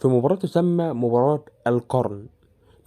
في مباراة تسمى مباراة القرن،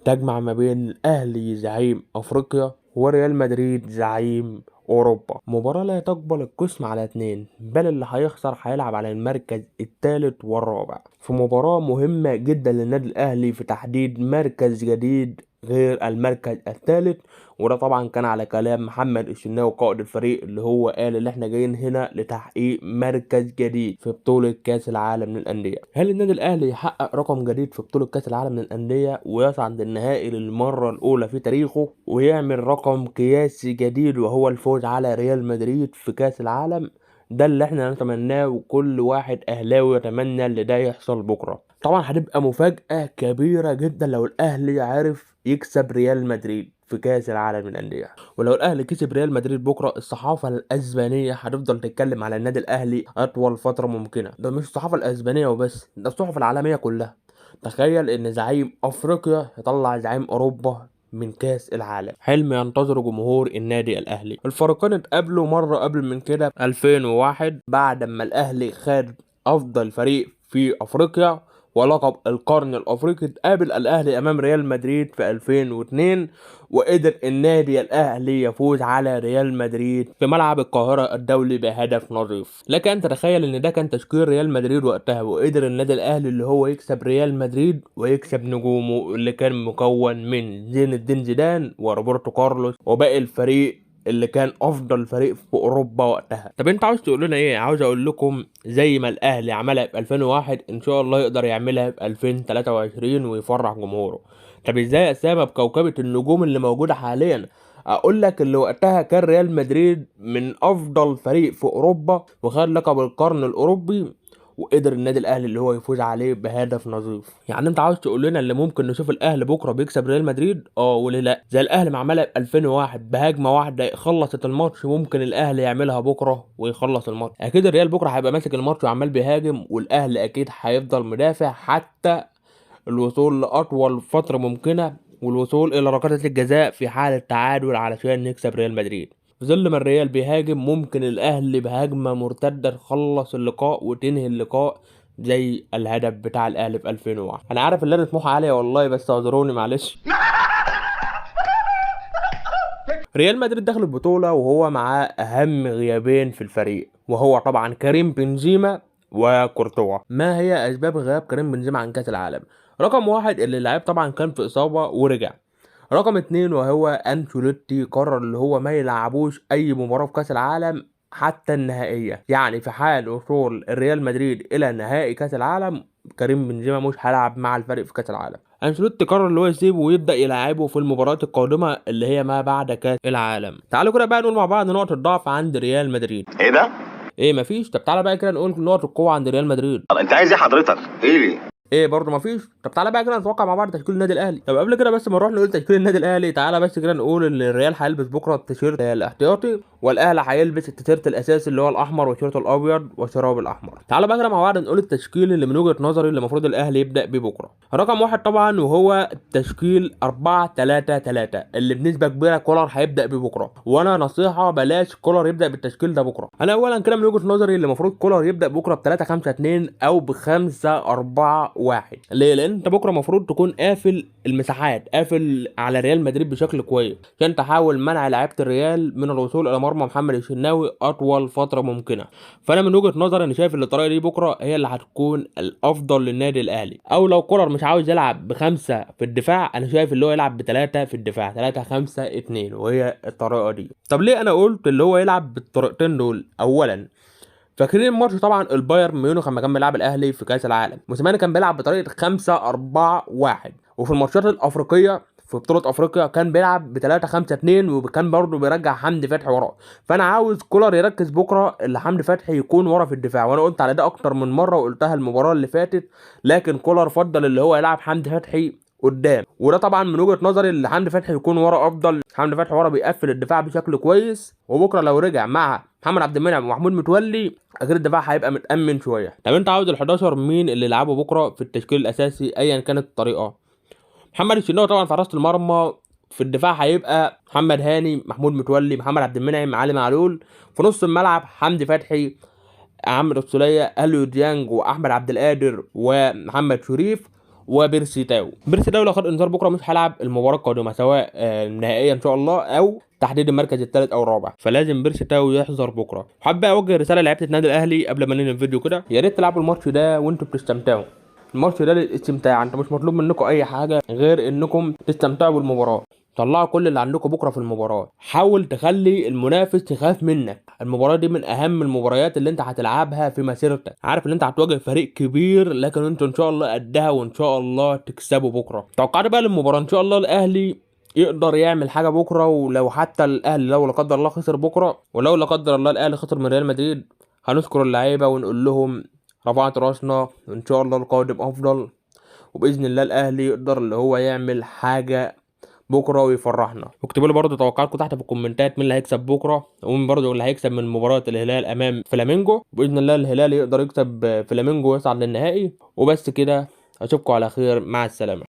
تجمع ما بين الأهلي زعيم أفريقيا وريال مدريد زعيم أوروبا. مباراة لا تقبل القسم على اتنين، بل اللي هيخسر هيلعب على المركز الثالث والرابع. في مباراة مهمة جدا للنادي الأهلي في تحديد مركز جديد غير المركز الثالث، وده طبعا كان على كلام محمد الشناوي قائد الفريق، اللي هو قال ان احنا جايين هنا لتحقيق مركز جديد في بطولة كاس العالم للأندية. هل النادي الأهلي يحقق رقم جديد في بطولة كاس العالم للأندية ويصعد للنهائي للمرة الأولى في تاريخه ويعمل رقم قياسي جديد وهو الفوز على ريال مدريد في كاس العالم؟ ده اللي احنا نتمناه، وكل واحد اهلاوي يتمنى اللي ده يحصل بكره. طبعا هتبقى مفاجأة كبيرة جدا لو الاهلي عرف يكسب ريال مدريد في كاس العالم للانديه. ولو الاهلي كسب ريال مدريد بكره، الصحافه الاسبانيه هتفضل تتكلم على النادي الاهلي اطول فتره ممكنه. ده مش الصحافه الاسبانيه وبس، ده الصحف العالميه كلها. تخيل ان زعيم افريقيا يطلع زعيم اوروبا من كاس العالم، حلم ينتظره جمهور النادي الاهلي. الفريقين اتقابلوا مره قبل من كده 2001 بعد ما الاهلي خد افضل فريق في افريقيا ولقب القرن الافريقي. اتقابل الاهلي امام ريال مدريد في 2002، وقدر النادي الاهلي يفوز على ريال مدريد في ملعب القاهره الدولي بهدف نظيف. لك ان تتخيل ان ده كان تشكيل ريال مدريد وقتها، وقدر النادي الاهلي اللي هو يكسب ريال مدريد ويكسب نجومه اللي كان مكون من زين الدين زيدان وروبرتو كارلوس وباقي الفريق اللي كان افضل فريق في اوروبا وقتها. طب انت عاوز تقول لنا ايه؟ عاوز اقول لكم زي ما الاهلي عملها في 2001 ان شاء الله يقدر يعملها في 2023 ويفرح جمهوره. طب ازاي اسامه بكوكبه النجوم اللي موجوده حاليا؟ اقول لك اللي وقتها كان ريال مدريد من افضل فريق في اوروبا وخد لقب القرن الاوروبي، وقدر النادي الاهلي اللي هو يفوز عليه بهدف نظيف. يعني انت عاوز تقول لنا اللي ممكن نشوف الاهلي بكره بيكسب ريال مدريد؟ وليه لا؟ زي الاهلي ما عملها في 2001 بهجمه واحده خلصت الماتش، ممكن الاهلي يعملها بكره ويخلص الماتش. اكيد الريال بكره هيبقى ماسك الماتش وعمال بيهاجم، والاهلي اكيد هيفضل مدافع حتى الوصول لأطول فترة ممكنة والوصول إلى ركلات الجزاء في حالة تعادل علشان نكسب ريال مدريد. في ظل ما الريال بيهاجم، ممكن الأهلي بهجمة مرتدة تخلص اللقاء وتنهي اللقاء زي الهدف بتاع الأهلي في 2001. أنا عارف إن أنا طموحي عالية والله، بس اعذروني معلش. ريال مدريد دخل البطولة وهو معاه أهم غيابين في الفريق، وهو طبعا كريم بنزيما وكورتوا. ما هي أسباب غياب كريم بنزيما عن كأس العالم؟ رقم واحد، اللي اللعيب طبعا كان في إصابة ورجع. رقم اتنين، وهو أنشيلوتي قرر اللي هو ما يلعبوش أي مباراة في كأس العالم حتى النهائية. يعني في حال وصول الريال مدريد إلى نهائي كأس العالم، كريم بنزيما مش هيلعب مع الفريق في كأس العالم. انشيلوتي قرر اللي هو يسيبه ويبدا يلعبه في المباريات القادمه اللي هي ما بعد كاس العالم. تعالوا كده بقى نقول مع بعض نقط الضعف عند ريال مدريد. ايه ده؟ ايه مفيش؟ طب تعالى بقى كده نقول نقط القوه عند ريال مدريد. طب انت عايز ايه حضرتك؟ ايه ايه برضه مفيش؟ طب تعالى بقى كده نتوقع مع بعض تشكيل النادي الاهلي. طب قبل كده بس ما نروح نقول تشكيل النادي الاهلي، تعالى بس كده نقول ان الريال هيلبس بكره التيشيرت الاحتياطي، والاهلي هيلبس التيشيرت الاساسي اللي هو الاحمر والتيشيرت الابيض والشراب الاحمر. تعالى بقى كده مع بعض نقول التشكيل اللي من وجهه نظري اللي المفروض الاهلي يبدا بيه بكره. رقم واحد طبعا وهو تشكيل 4-3-3 اللي بنسبه كبيره كولر هيبدا بيه بكره، وانا نصيحه بلاش كولر يبدا بالتشكيل ده بكره. انا اولا كده من وجهه نظري اللي المفروض كولر يبدا بكره ب 3-5-2 او ب 5-4-1. ليه؟ لان انت بكره المفروض تكون قافل المساحات، قافل على ريال مدريد بشكل كويس عشان تحاول منع لعيبه الريال من الوصول الى مرمى محمد الشناوي اطول فتره ممكنه. فانا من وجهه نظري انا شايف ان الطريقه دي بكره هي اللي هتكون الافضل للنادي الاهلي. او لو كولر مش عاوز يلعب بخمسه في الدفاع، انا شايف اللي هو يلعب بثلاثه في الدفاع، 3-5-2، وهي الطريقه دي. طب ليه انا قلت اللي هو يلعب بالطريقتين دول؟ اولا فاكرين الماتش طبعا البايرن ميونخ لما كان بيلعب الاهلي في كاس العالم، موسيماني كان بيلعب بطريقه 5-4-1. وفي الماتشات الافريقيه في بطولة افريقيا كان بيلعب ب 3-5-2 وكان برضه بيرجع حمدي فتحي وراه. فانا عاوز كولر يركز بكره اللي حمدي فتحي يكون ورا في الدفاع، وانا قلت على ده اكتر من مره وقلتها المباراه اللي فاتت، لكن كولر فضل اللي هو يلعب حمدي فتحي قدام. وده طبعا من وجهه نظري اللي حمدي فتحي يكون ورا افضل. حمدي فتحي ورا بيقفل الدفاع بشكل كويس، وبكره لو رجع مع محمد عبد المنعم ومحمود متولي اكيد الدفاع هيبقى متامن شويه. طب انت عاوز ال11 مين اللي يلعبوا بكره في التشكيل الاساسي ايا كانت الطريقه؟ محمد الشناوي طبعا في حراسه المرمى. في الدفاع هيبقى محمد هاني، محمود متولي، محمد عبد المنعم، علي معلول. في نص الملعب حمدي فتحي، عمرو السولية، اليو ديانج، واحمد عبد القادر، ومحمد شريف، وبيرسي تاو. بيرسي تاو لو خد انذار بكره مش هيلعب المباراه القادمه، سواء النهائيه ان شاء الله او تحديد المركز الثالث او الرابع، فلازم بيرسي تاو يحذر بكره. حابب اوجه رساله لعيبه النادي الاهلي قبل ما ننهي الفيديو كده، يا ريت تلعبوا الماتش ده وانتوا بتستمتعوا. الماتش ده للاستمتاع، انت مش مطلوب منكم اي حاجه غير انكم تستمتعوا بالمباراه. طلعوا كل اللي عندكم بكره في المباراه، حاول تخلي المنافس يخاف منك. المباراه دي من اهم المباريات اللي انت هتلعبها في مسيرتك. عارف ان انت هتواجه فريق كبير، لكن انتوا ان شاء الله قدها وان شاء الله تكسبوا بكره. توقعت بقى للمباراه، ان شاء الله الاهلي يقدر يعمل حاجه بكره، ولو حتى الاهلي لو لا قدر الله خسر بكره، ولو لا قدر الله الاهلي خسر من ريال مدريد، هنذكر اللعيبه ونقول لهم رفعت راسنا، وان شاء الله القادم افضل، وباذن الله الاهلي يقدر اللي هو يعمل حاجه بكره ويفرحنا. واكتبوا لي برضه توقعاتكم تحت في الكومنتات، مين اللي هيكسب بكره، ومين برضه اللي هيكسب من مباراه الهلال امام فلامينجو. باذن الله الهلال يقدر يكسب فلامينجو ويصعد للنهائي. وبس كده، اشوفكم على خير، مع السلامه.